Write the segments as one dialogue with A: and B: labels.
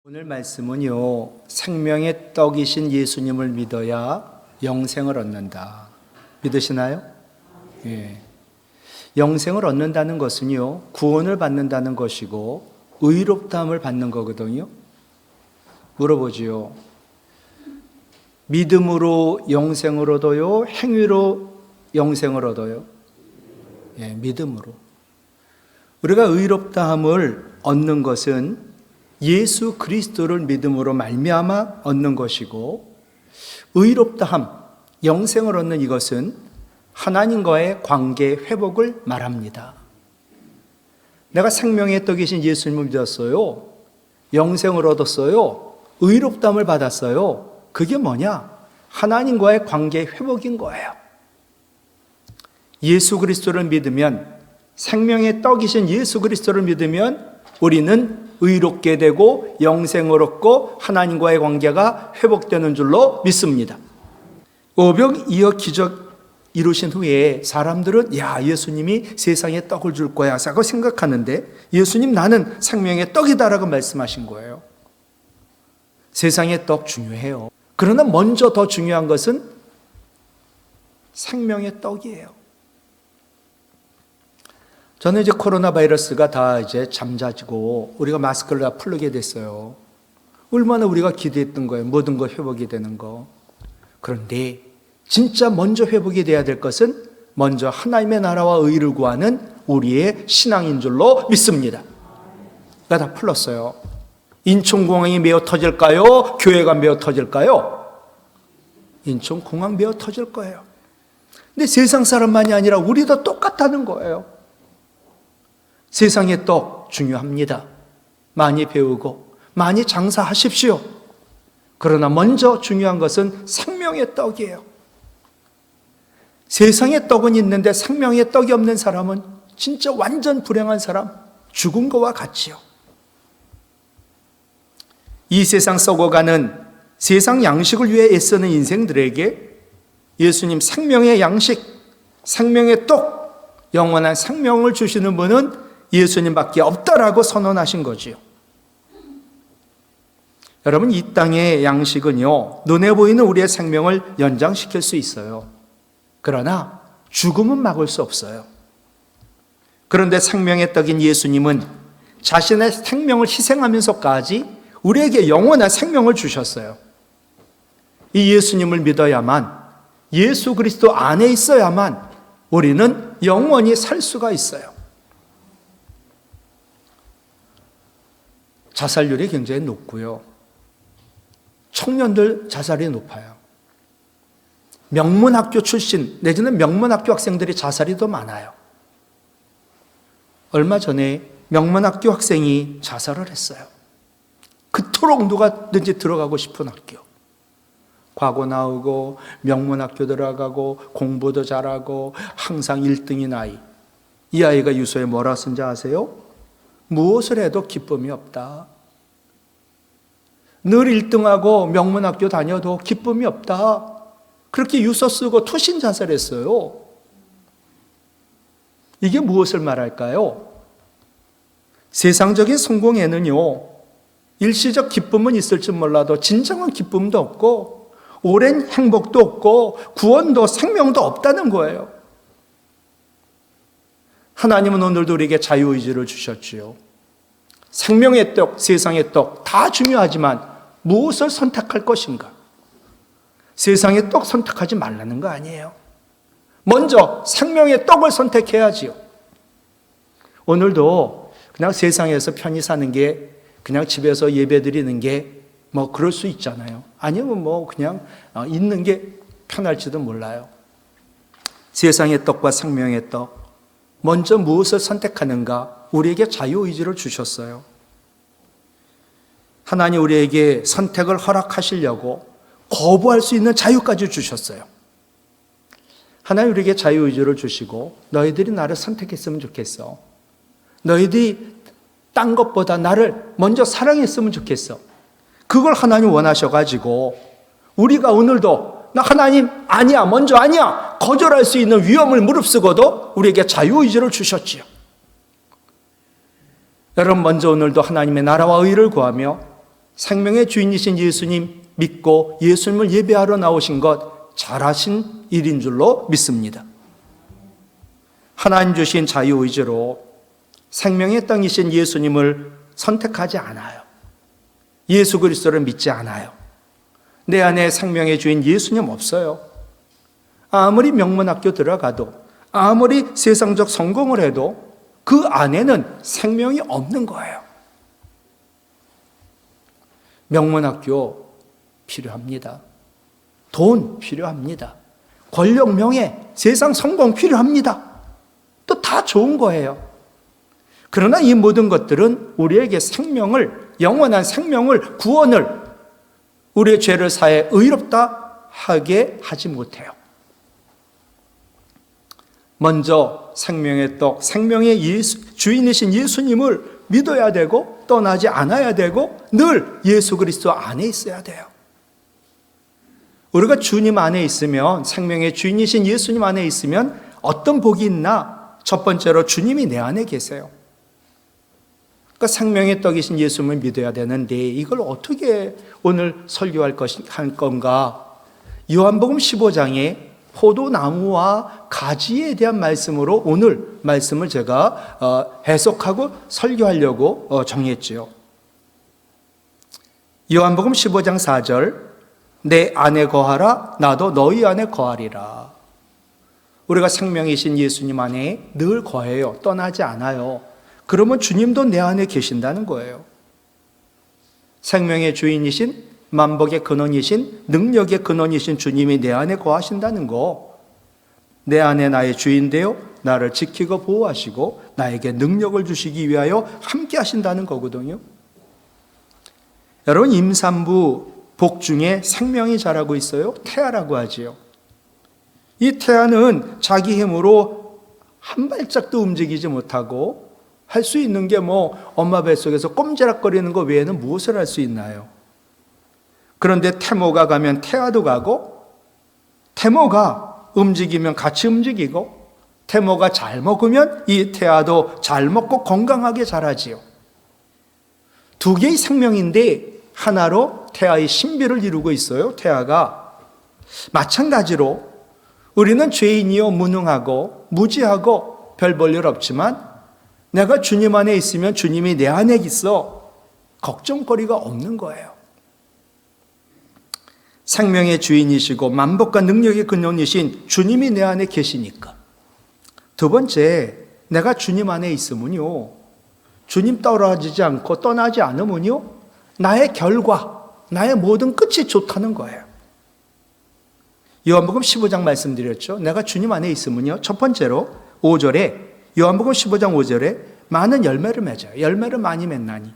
A: 오늘 말씀은요, 생명의 떡이신 예수님을 믿어야 영생을 얻는다. 믿으시나요? 예. 영생을 얻는다는 것은요, 구원을 받는다는 것이고 의롭다함을 받는 거거든요. 물어보지요. 믿음으로 영생을 얻어요? 행위로 영생을 얻어요? 예, 믿음으로. 우리가 의롭다함을 얻는 것은 예수 그리스도를 믿음으로 말미암아 얻는 것이고, 의롭다함, 영생을 얻는 이것은 하나님과의 관계 회복을 말합니다. 내가 생명의 떡이신 예수님을 믿었어요. 영생을 얻었어요. 의롭다함을 받았어요. 그게 뭐냐? 하나님과의 관계 회복인 거예요. 예수 그리스도를 믿으면, 생명의 떡이신 예수 그리스도를 믿으면 우리는 의롭게 되고 영생을 얻고 하나님과의 관계가 회복되는 줄로 믿습니다. 오병이어 기적 이루신 후에 사람들은 예수님이 세상에 떡을 줄 거야 라고 생각하는데, 예수님 나는 생명의 떡이다라고 말씀하신 거예요. 세상의 떡 중요해요. 그러나 먼저 더 중요한 것은 생명의 떡이에요. 저는 이제 코로나 바이러스가 다 이제 잠자지고 우리가 마스크를 다 풀게 됐어요. 얼마나 우리가 기대했던 거예요. 모든 거 회복이 되는 거. 그런데 진짜 먼저 회복이 돼야 될 것은 먼저 하나님의 나라와 의를 구하는 우리의 신앙인 줄로 믿습니다. 다 풀었어요. 인천공항이 메어 터질까요? 교회가 메어 터질까요? 인천공항 메어 터질 거예요. 근데 세상 사람만이 아니라 우리도 똑같다는 거예요. 세상의 떡 중요합니다. 많이 배우고 많이 장사하십시오. 그러나 먼저 중요한 것은 생명의 떡이에요. 세상의 떡은 있는데 생명의 떡이 없는 사람은 진짜 완전 불행한 사람, 죽은 것과 같지요. 이 세상 썩어가는 세상 양식을 위해 애쓰는 인생들에게 예수님 생명의 양식, 생명의 떡, 영원한 생명을 주시는 분은 예수님밖에 없다라고 선언하신 거지요. 여러분, 이 땅의 양식은요, 눈에 보이는 우리의 생명을 연장시킬 수 있어요. 그러나 죽음은 막을 수 없어요. 그런데 생명의 떡인 예수님은 자신의 생명을 희생하면서까지 우리에게 영원한 생명을 주셨어요. 이 예수님을 믿어야만, 예수 그리스도 안에 있어야만 우리는 영원히 살 수가 있어요. 자살률이 굉장히 높고요. 청년들 자살이 높아요. 명문학교 출신 내지는 명문학교 학생들이 자살이 더 많아요. 얼마 전에 명문학교 학생이 자살을 했어요. 그토록 누가든지 들어가고 싶은 학교. 과거 나오고 명문학교 들어가고 공부도 잘하고 항상 1등인 아이. 이 아이가 유서에 뭐라 쓴지 아세요? 무엇을 해도 기쁨이 없다. 늘 1등하고 명문학교 다녀도 기쁨이 없다. 그렇게 유서 쓰고 투신 자살했어요. 이게 무엇을 말할까요? 세상적인 성공에는요, 일시적 기쁨은 있을지 몰라도 진정한 기쁨도 없고 오랜 행복도 없고 구원도 생명도 없다는 거예요. 하나님은 오늘도 우리에게 자유의지를 주셨지요. 생명의 떡, 세상의 떡 다 중요하지만 무엇을 선택할 것인가? 세상의 떡 선택하지 말라는 거 아니에요. 먼저 생명의 떡을 선택해야지요. 오늘도 그냥 세상에서 편히 사는 게 그냥 집에서 예배 드리는 게 뭐 그럴 수 있잖아요. 아니면 뭐 그냥 있는 게 편할지도 몰라요. 세상의 떡과 생명의 떡, 먼저 무엇을 선택하는가? 우리에게 자유의지를 주셨어요. 하나님 우리에게 선택을 허락하시려고 거부할 수 있는 자유까지 주셨어요. 하나님 우리에게 자유의지를 주시고 너희들이 나를 선택했으면 좋겠어. 너희들이 딴 것보다 나를 먼저 사랑했으면 좋겠어. 그걸 하나님 원하셔가지고 우리가 오늘도 나 하나님 아니야, 먼저 아니야 거절할 수 있는 위험을 무릅쓰고도 우리에게 자유의지를 주셨지요. 여러분, 먼저 오늘도 하나님의 나라와 의를 구하며 생명의 주인이신 예수님 믿고 예수님을 예배하러 나오신 것 잘하신 일인 줄로 믿습니다. 하나님 주신 자유의지로 생명의 땅이신 예수님을 선택하지 않아요. 예수 그리스도를 믿지 않아요. 내 안에 생명의 주인 예수님 없어요. 아무리 명문학교 들어가도, 아무리 세상적 성공을 해도 그 안에는 생명이 없는 거예요. 명문학교 필요합니다. 돈 필요합니다. 권력, 명예, 세상 성공 필요합니다. 또 다 좋은 거예요. 그러나 이 모든 것들은 우리에게 생명을, 영원한 생명을, 구원을, 우리의 죄를 사해 의롭다 하게 하지 못해요. 먼저 생명의 떡, 생명의 주인이신 예수님을 믿어야 되고 떠나지 않아야 되고 늘 예수 그리스도 안에 있어야 돼요. 우리가 주님 안에 있으면, 생명의 주인이신 예수님 안에 있으면 어떤 복이 있나? 첫 번째로 주님이 내 안에 계세요. 그러니까 생명의 떡이신 예수님을 믿어야 되는데 이걸 어떻게 오늘 설교할 건가? 요한복음 15장에 포도나무와 가지에 대한 말씀으로 오늘 말씀을 제가 해석하고 설교하려고 정했지요. 요한복음 15장 4절, 내 안에 거하라, 나도 너희 안에 거하리라. 우리가 생명이신 예수님 안에 늘 거해요. 떠나지 않아요. 그러면 주님도 내 안에 계신다는 거예요. 생명의 주인이신, 만복의 근원이신, 능력의 근원이신 주님이 내 안에 거하신다는 거, 내 안에 나의 주인 되어 나를 지키고 보호하시고 나에게 능력을 주시기 위하여 함께 하신다는 거거든요. 여러분, 임산부 복 중에 생명이 자라고 있어요. 태아라고 하지요. 이 태아는 자기 힘으로 한 발짝도 움직이지 못하고 할 수 있는 게 엄마 뱃속에서 꼼지락거리는 것 외에는 무엇을 할 수 있나요? 그런데 태모가 가면 태아도 가고, 태모가 움직이면 같이 움직이고, 태모가 잘 먹으면 이 태아도 잘 먹고 건강하게 자라지요. 두 개의 생명인데 하나로 태아의 신비를 이루고 있어요. 태아가. 마찬가지로 우리는 죄인이요 무능하고 무지하고 별 볼 일 없지만 내가 주님 안에 있으면 주님이 내 안에 있어 걱정거리가 없는 거예요. 생명의 주인이시고 만복과 능력의 근원이신 주님이 내 안에 계시니까. 두 번째, 내가 주님 안에 있으면요, 주님 떨어지지 않고 떠나지 않으면요, 나의 결과, 나의 모든 끝이 좋다는 거예요. 요한복음 15장 말씀드렸죠. 내가 주님 안에 있으면요, 첫 번째로 5절에, 요한복음 15장 5절에 많은 열매를 맺어요. 열매를 많이 맺나니.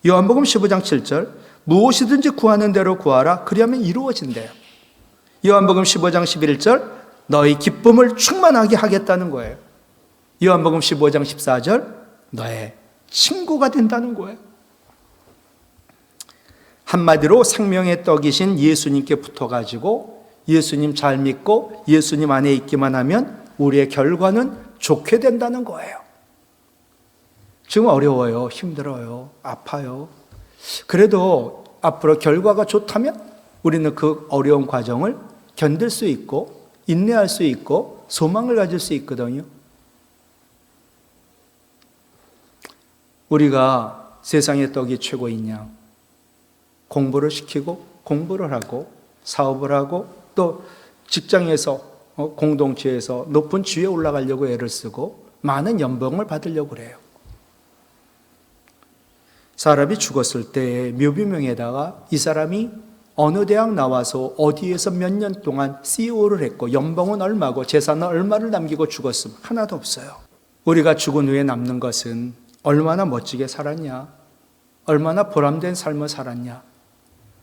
A: 요한복음 15장 7절, 무엇이든지 구하는 대로 구하라. 그리하면 이루어진대요. 요한복음 15장 11절, 너희 기쁨을 충만하게 하겠다는 거예요. 요한복음 15장 14절, 너의 친구가 된다는 거예요. 한마디로 생명의 떡이신 예수님께 붙어가지고 예수님 잘 믿고 예수님 안에 있기만 하면 우리의 결과는 좋게 된다는 거예요. 지금 어려워요. 힘들어요. 아파요. 그래도 앞으로 결과가 좋다면 우리는 그 어려운 과정을 견딜 수 있고 인내할 수 있고 소망을 가질 수 있거든요. 우리가 세상의 떡이 최고이냐? 공부를 시키고 공부를 하고 사업을 하고 또 직장에서 공동체에서 높은 지위에 올라가려고 애를 쓰고 많은 연봉을 받으려고 그래요. 사람이 죽었을 때 묘비명에다가 이 사람이 어느 대학 나와서 어디에서 몇 년 동안 CEO를 했고 연봉은 얼마고 재산은 얼마를 남기고 죽었으면 하나도 없어요. 우리가 죽은 후에 남는 것은 얼마나 멋지게 살았냐, 얼마나 보람된 삶을 살았냐.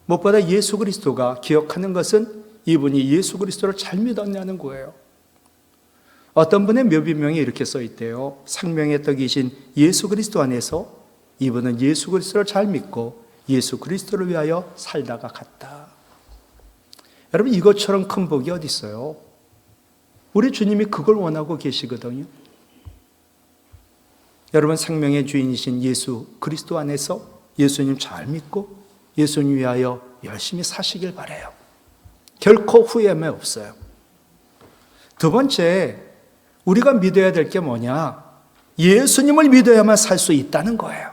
A: 무엇보다 예수 그리스도가 기억하는 것은 이분이 예수 그리스도를 잘 믿었냐는 거예요. 어떤 분의 묘비명에 이렇게 써 있대요. 생명의 떡이신 예수 그리스도 안에서 이분은 예수 그리스도를 잘 믿고 예수 그리스도를 위하여 살다가 갔다. 여러분, 이것처럼 큰 복이 어디 있어요? 우리 주님이 그걸 원하고 계시거든요. 여러분, 생명의 주인이신 예수 그리스도 안에서 예수님 잘 믿고 예수님 위하여 열심히 사시길 바라요. 결코 후회함이 없어요. 두 번째, 우리가 믿어야 될 게 뭐냐? 예수님을 믿어야만 살 수 있다는 거예요.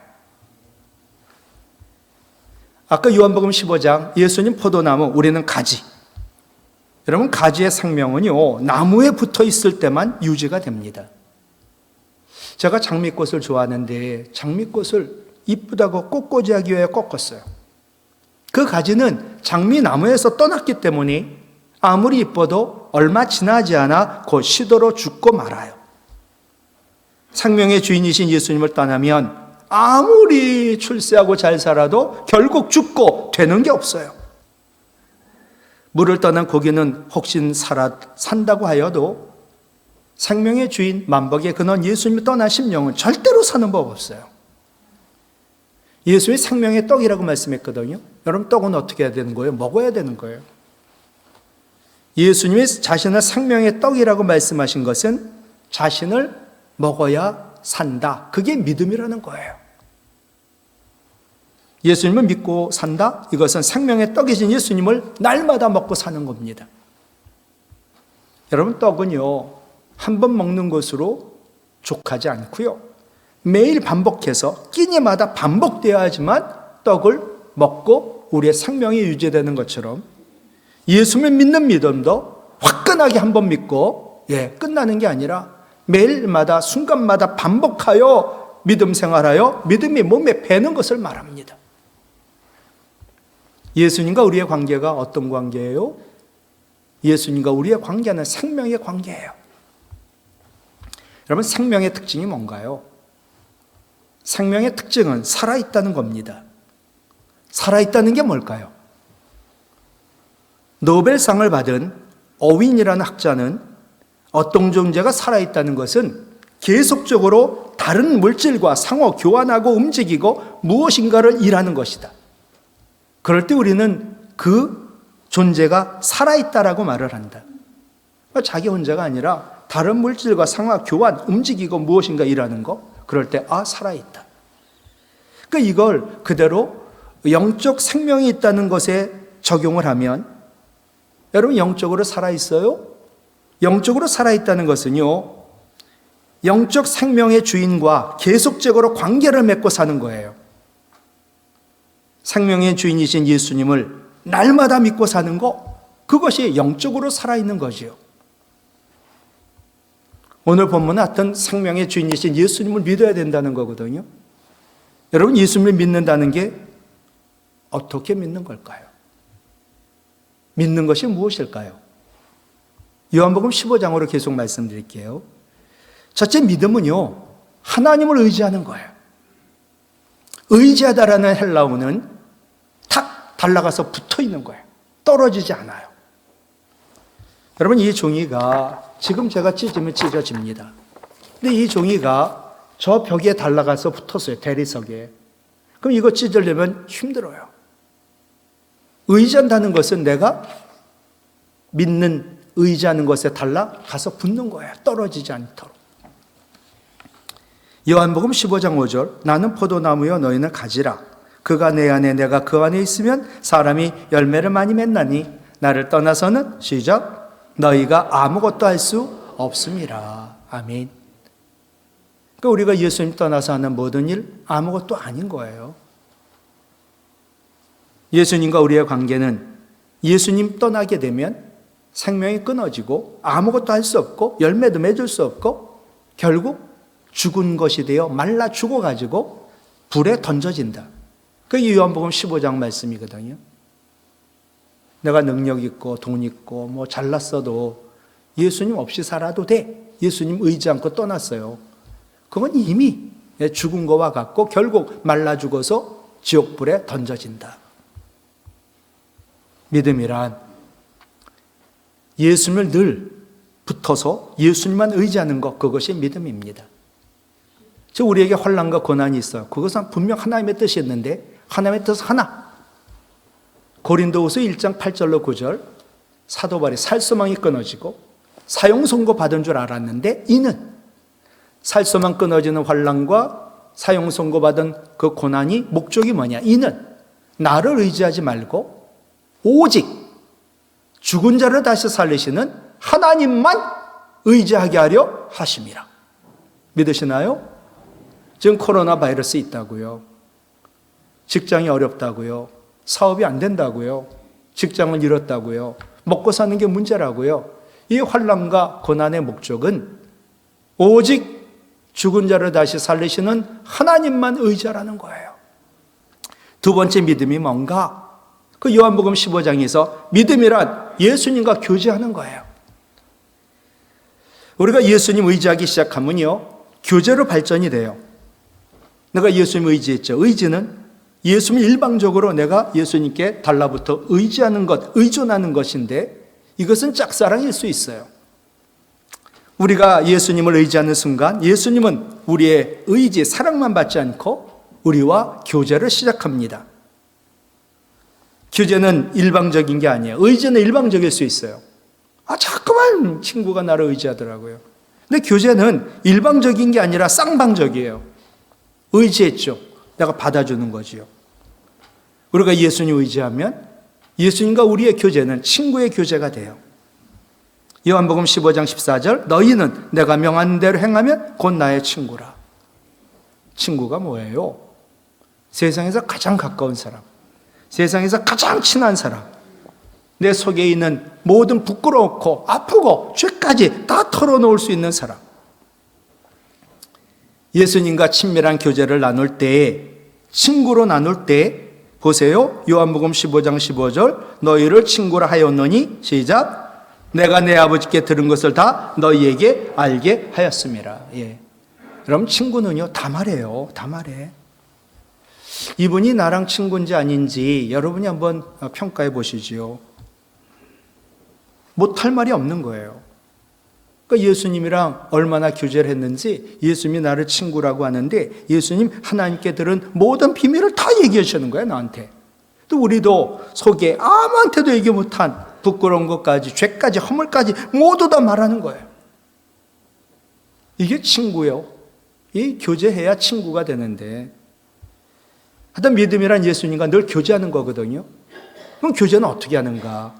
A: 아까 요한복음 15장 예수님 포도나무, 우리는 가지. 여러분, 가지의 생명은요, 나무에 붙어 있을 때만 유지가 됩니다. 제가 장미꽃을 좋아하는데 장미꽃을 이쁘다고 꽃꽂이하기 위해 꺾었어요. 그 가지는 장미나무에서 떠났기 때문에 아무리 이뻐도 얼마 지나지 않아 곧 시들어 죽고 말아요. 생명의 주인이신 예수님을 떠나면 아무리 출세하고 잘 살아도 결국 죽고 되는 게 없어요. 물을 떠난 고기는 혹시 산다고 하여도 생명의 주인 만복의 근원 예수님이 떠난 심령은 절대로 사는 법 없어요. 예수의 생명의 떡이라고 말씀했거든요. 여러분, 떡은 어떻게 해야 되는 거예요? 먹어야 되는 거예요. 예수님이 자신을 생명의 떡이라고 말씀하신 것은 자신을 먹어야 산다. 그게 믿음이라는 거예요. 예수님을 믿고 산다? 이것은 생명의 떡이신 예수님을 날마다 먹고 사는 겁니다. 여러분, 떡은요, 한 번 먹는 것으로 족하지 않고요, 매일 반복해서 끼니마다 반복되어야지만 떡을 먹고 우리의 생명이 유지되는 것처럼 예수를 믿는 믿음도 화끈하게 한 번 믿고 끝나는 게 아니라 매일마다 순간마다 반복하여 믿음 생활하여 믿음이 몸에 배는 것을 말합니다. 예수님과 우리의 관계가 어떤 관계예요? 예수님과 우리의 관계는 생명의 관계예요. 여러분, 생명의 특징이 뭔가요? 생명의 특징은 살아있다는 겁니다. 살아있다는 게 뭘까요? 노벨상을 받은 어윈이라는 학자는 어떤 존재가 살아있다는 것은 계속적으로 다른 물질과 상호 교환하고 움직이고 무엇인가를 일하는 것이다. 그럴 때 우리는 그 존재가 살아있다라고 말을 한다. 자기 혼자가 아니라 다른 물질과 상호 교환, 움직이고 무엇인가 일하는 거, 그럴 때 살아있다. 그러니까 이걸 그대로 영적 생명이 있다는 것에 적용을 하면, 여러분, 영적으로 살아있어요? 영적으로 살아있다는 것은요, 영적 생명의 주인과 계속적으로 관계를 맺고 사는 거예요. 생명의 주인이신 예수님을 날마다 믿고 사는 거, 그것이 영적으로 살아있는 거지요. 오늘 본문은 어떤 생명의 주인이신 예수님을 믿어야 된다는 거거든요. 여러분, 예수님을 믿는다는 게 어떻게 믿는 걸까요? 믿는 것이 무엇일까요? 요한복음 15장으로 계속 말씀드릴게요. 첫째, 믿음은요, 하나님을 의지하는 거예요. 의지하다라는 헬라어는 탁 달라가서 붙어 있는 거예요. 떨어지지 않아요. 여러분, 이 종이가 지금 제가 찢으면 찢어집니다. 근데 이 종이가 저 벽에 달라가서 붙었어요. 대리석에. 그럼 이거 찢으려면 힘들어요. 의지한다는 것은 내가 믿는, 의지하는 것에 달라가서 붙는 거예요. 떨어지지 않도록. 요한복음 15장 5절, 나는 포도나무여 너희는 가지라. 그가 내 안에 내가 그 안에 있으면 사람이 열매를 많이 맺나니 나를 떠나서는 시작 너희가 아무것도 할 수 없음이라. 아멘. 그러니까 우리가 예수님 떠나서 하는 모든 일 아무것도 아닌 거예요. 예수님과 우리의 관계는 예수님 떠나게 되면 생명이 끊어지고 아무것도 할 수 없고 열매도 맺을 수 없고 결국 죽은 것이 되어 말라 죽어가지고 불에 던져진다. 그게 요한복음 15장 말씀이거든요. 내가 능력 있고 돈 있고 뭐 잘났어도 예수님 없이 살아도 돼. 예수님 의지 않고 떠났어요. 그건 이미 죽은 거와 같고 결국 말라 죽어서 지옥불에 던져진다. 믿음이란 예수님을 늘 붙어서 예수님만 의지하는 것, 그것이 믿음입니다. 저 우리에게 환난과 고난이 있어요. 그것은 분명 하나님의 뜻이 있는데 하나님의 뜻 하나. 고린도후서 1장 8절로 9절, 사도 바울이 살소망이 끊어지고 사형 선고 받은 줄 알았는데 이는 살소망 끊어지는 환난과 사형 선고 받은 그 고난이 목적이 뭐냐? 이는 나를 의지하지 말고 오직 죽은 자를 다시 살리시는 하나님만 의지하게 하려 하심이라. 믿으시나요? 지금 코로나 바이러스 있다고요. 직장이 어렵다고요. 사업이 안 된다고요. 직장을 잃었다고요. 먹고 사는 게 문제라고요. 이 환난과 고난의 목적은 오직 죽은 자를 다시 살리시는 하나님만 의지하라는 거예요. 두 번째 믿음이 뭔가? 그 요한복음 15장에서 믿음이란 예수님과 교제하는 거예요. 우리가 예수님 의지하기 시작하면요, 교제로 발전이 돼요. 내가 예수님 의지했죠. 의지는 예수님 일방적으로 내가 예수님께 달라붙어 의지하는 것, 의존하는 것인데 이것은 짝사랑일 수 있어요. 우리가 예수님을 의지하는 순간 예수님은 우리의 의지, 사랑만 받지 않고 우리와 교제를 시작합니다. 교제는 일방적인 게 아니에요. 의지는 일방적일 수 있어요. 자꾸만 친구가 나를 의지하더라고요. 근데 교제는 일방적인 게 아니라 쌍방적이에요. 의지했죠. 내가 받아주는 거지요. 우리가 예수님 의지하면 예수님과 우리의 교제는 친구의 교제가 돼요. 요한복음 15장 14절 너희는 내가 명하는 대로 행하면 곧 나의 친구라. 친구가 뭐예요? 세상에서 가장 가까운 사람, 세상에서 가장 친한 사람, 내 속에 있는 모든 부끄럽고 아프고 죄까지 다 털어놓을 수 있는 사람. 예수님과 친밀한 교제를 나눌 때, 친구로 나눌 때 보세요. 요한복음 15장 15절 너희를 친구라 하였노니 시작. 내가 내 아버지께 들은 것을 다 너희에게 알게 하였음이라. 그럼 친구는요, 다 말해요. 다 말해. 이분이 나랑 친구인지 아닌지 여러분이 한번 평가해 보시지요. 못할 말이 없는 거예요. 그러니까 예수님이랑 얼마나 교제를 했는지 예수님이 나를 친구라고 하는데 예수님 하나님께 들은 모든 비밀을 다 얘기해 주시는 거예요, 나한테. 또 우리도 속에 아무한테도 얘기 못한 부끄러운 것까지, 죄까지, 허물까지 모두 다 말하는 거예요. 이게 친구요. 이 교제해야 친구가 되는데, 하여튼 믿음이란 예수님과 늘 교제하는 거거든요. 그럼 교제는 어떻게 하는가?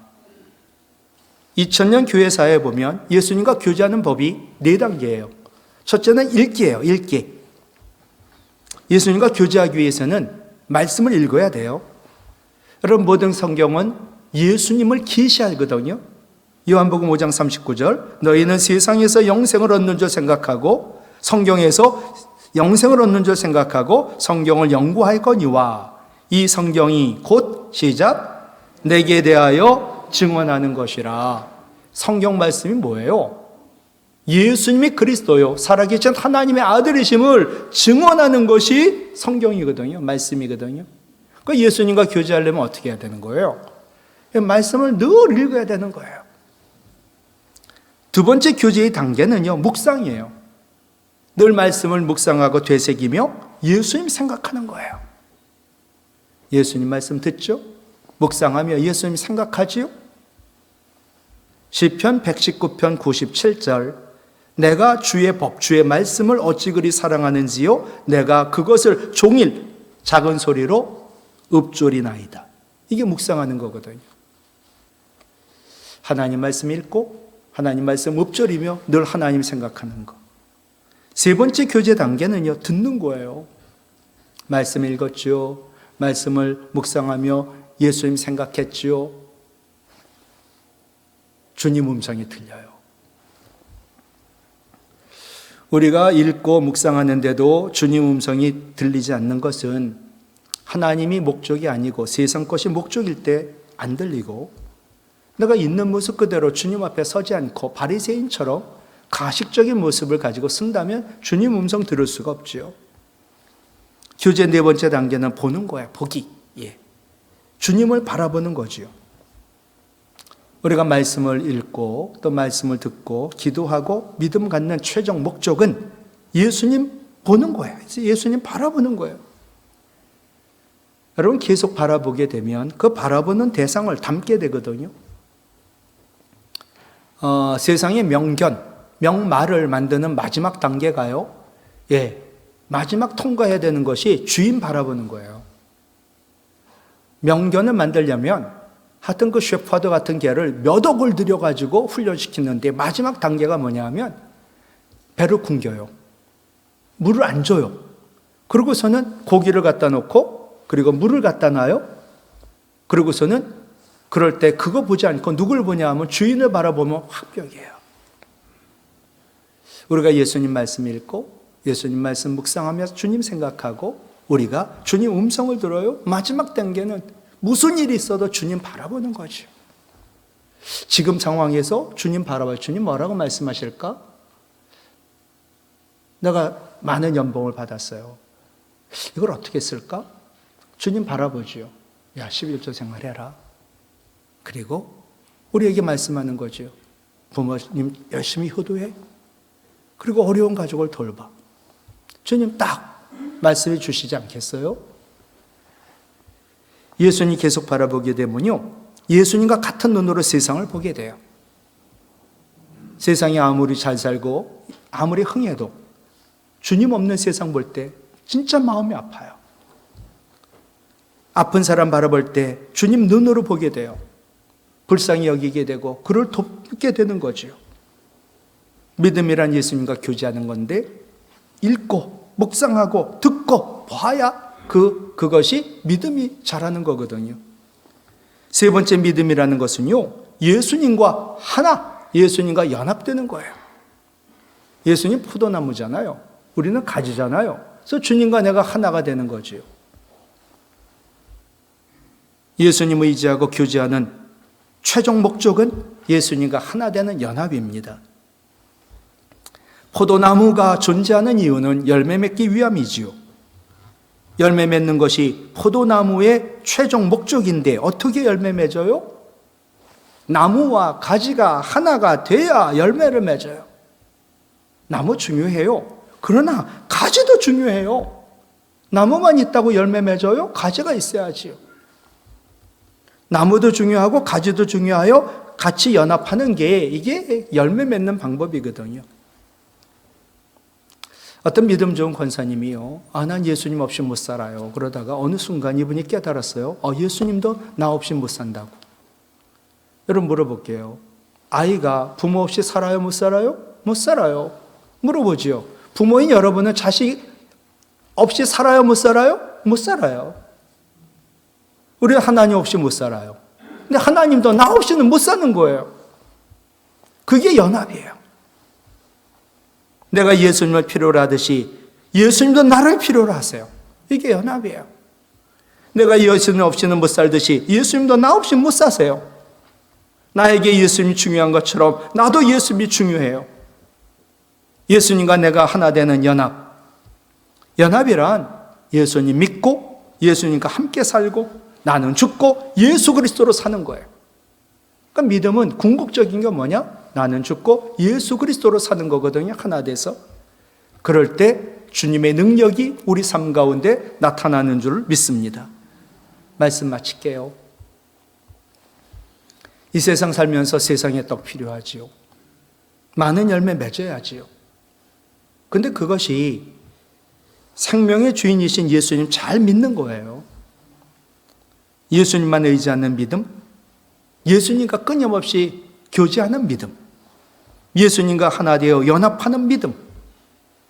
A: 2000년 교회사에 보면 예수님과 교제하는 법이 4단계예요. 첫째는 읽기예요. 읽기. 예수님과 교제하기 위해서는 말씀을 읽어야 돼요. 여러분, 모든 성경은 예수님을 계시하거든요. 요한복음 5장 39절 너희는 세상에서 영생을 얻는 줄 생각하고 성경에서 영생을 얻는 줄 생각하고 성경을 연구하거니와 이 성경이 곧 시작 내게 대하여 증언하는 것이라. 성경 말씀이 뭐예요? 예수님이 그리스도요, 살아계신 하나님의 아들이심을 증언하는 것이 성경이거든요. 말씀이거든요. 그러니까 예수님과 교제하려면 어떻게 해야 되는 거예요? 말씀을 늘 읽어야 되는 거예요. 두 번째 교제의 단계는요, 묵상이에요. 늘 말씀을 묵상하고 되새기며 예수님 생각하는 거예요. 예수님 말씀 듣죠? 묵상하며 예수님 생각하지요? 시편 119편 97절 내가 주의 법, 주의 말씀을 어찌 그리 사랑하는지요? 내가 그것을 종일 작은 소리로 읊조리나이다. 이게 묵상하는 거거든요. 하나님 말씀 읽고 하나님 말씀 읊조리며 늘 하나님 생각하는 거. 세 번째 교제 단계는요, 듣는 거예요. 말씀 읽었죠. 말씀을 묵상하며 예수님 생각했죠. 주님 음성이 들려요. 우리가 읽고 묵상하는데도 주님 음성이 들리지 않는 것은 하나님이 목적이 아니고 세상 것이 목적일 때 안 들리고, 내가 있는 모습 그대로 주님 앞에 서지 않고 바리새인처럼 가식적인 모습을 가지고 쓴다면 주님 음성 들을 수가 없죠. 교제 네 번째 단계는 보는 거야. 보기. 주님을 바라보는 거지요. 우리가 말씀을 읽고 또 말씀을 듣고 기도하고 믿음 갖는 최종 목적은 예수님 보는 거예요. 예수님 바라보는 거예요. 여러분, 계속 바라보게 되면 그 바라보는 대상을 닮게 되거든요. 세상의 명견, 명말을 만드는 마지막 단계가요. 마지막 통과해야 되는 것이 주인 바라보는 거예요. 명견을 만들려면 하여튼 그 셰퍼드 같은 개를 몇 억을 들여가지고 훈련시키는데 마지막 단계가 뭐냐 하면 배를 굶겨요. 물을 안 줘요. 그러고서는 고기를 갖다 놓고 그리고 물을 갖다 놔요. 그러고서는 그럴 때 그거 보지 않고 누굴 보냐 하면 주인을 바라보면 화병이에요. 우리가 예수님 말씀 읽고 예수님 말씀 묵상하면서 주님 생각하고 우리가 주님 음성을 들어요. 마지막 단계는 무슨 일이 있어도 주님 바라보는 거죠. 지금 상황에서 주님 바라봐요. 주님 뭐라고 말씀하실까? 내가 많은 연봉을 받았어요. 이걸 어떻게 쓸까? 주님 바라보지요. 야, 11조 생활해라. 그리고 우리에게 말씀하는 거죠. 부모님 열심히 효도해. 그리고 어려운 가족을 돌봐. 주님 딱 말씀해 주시지 않겠어요? 예수님 계속 바라보게 되면요, 예수님과 같은 눈으로 세상을 보게 돼요. 세상이 아무리 잘 살고 아무리 흥해도 주님 없는 세상 볼 때 진짜 마음이 아파요. 아픈 사람 바라볼 때 주님 눈으로 보게 돼요. 불쌍히 여기게 되고 그를 돕게 되는 거죠. 믿음이란 예수님과 교제하는 건데 읽고 묵상하고 듣고 봐야 그것이 믿음이 자라는 거거든요. 세 번째 믿음이라는 것은요, 예수님과 하나, 예수님과 연합되는 거예요. 예수님 포도나무잖아요. 우리는 가지잖아요. 그래서 주님과 내가 하나가 되는 거지요. 예수님을 의지하고 교제하는 최종 목적은 예수님과 하나 되는 연합입니다. 포도나무가 존재하는 이유는 열매 맺기 위함이지요. 열매 맺는 것이 포도나무의 최종 목적인데 어떻게 열매 맺어요? 나무와 가지가 하나가 돼야 열매를 맺어요. 나무 중요해요. 그러나 가지도 중요해요. 나무만 있다고 열매 맺어요? 가지가 있어야지요. 나무도 중요하고 가지도 중요하여 같이 연합하는 게 이게 열매 맺는 방법이거든요. 어떤 믿음 좋은 권사님이요, 난 예수님 없이 못 살아요. 그러다가 어느 순간 이분이 깨달았어요. 예수님도 나 없이 못 산다고. 여러분 물어볼게요. 아이가 부모 없이 살아요? 못 살아요? 못 살아요. 물어보지요. 부모인 여러분은 자식 없이 살아요? 못 살아요? 못 살아요. 우리는 하나님 없이 못 살아요. 근데 하나님도 나 없이는 못 사는 거예요. 그게 연합이에요. 내가 예수님을 필요로 하듯이 예수님도 나를 필요로 하세요. 이게 연합이에요. 내가 예수님 없이는 못 살듯이 예수님도 나 없이 못 사세요. 나에게 예수님이 중요한 것처럼 나도 예수님이 중요해요. 예수님과 내가 하나 되는 연합. 연합이란 예수님 믿고 예수님과 함께 살고 나는 죽고 예수 그리스도로 사는 거예요. 그러니까 믿음은 궁극적인 게 뭐냐? 나는 죽고 예수 그리스도로 사는 거거든요. 하나 돼서. 그럴 때 주님의 능력이 우리 삶 가운데 나타나는 줄 믿습니다. 말씀 마칠게요. 이 세상 살면서 세상에 떡 필요하지요. 많은 열매 맺어야지요. 근데 그것이 생명의 주인이신 예수님 잘 믿는 거예요. 예수님만 의지하는 믿음, 예수님과 끊임없이 교제하는 믿음, 예수님과 하나 되어 연합하는 믿음.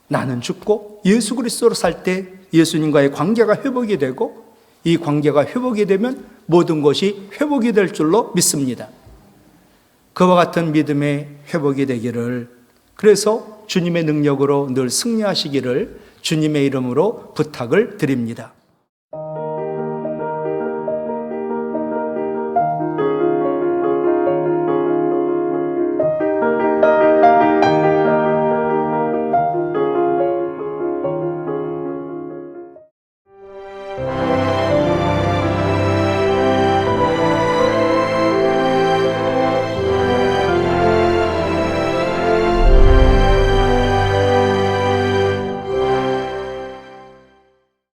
A: 나는 죽고 예수 그리스도로 살 때 예수님과의 관계가 회복이 되고 이 관계가 회복이 되면 모든 것이 회복이 될 줄로 믿습니다. 그와 같은 믿음의 회복이 되기를, 그래서 주님의 능력으로 늘 승리하시기를 주님의 이름으로 부탁을 드립니다.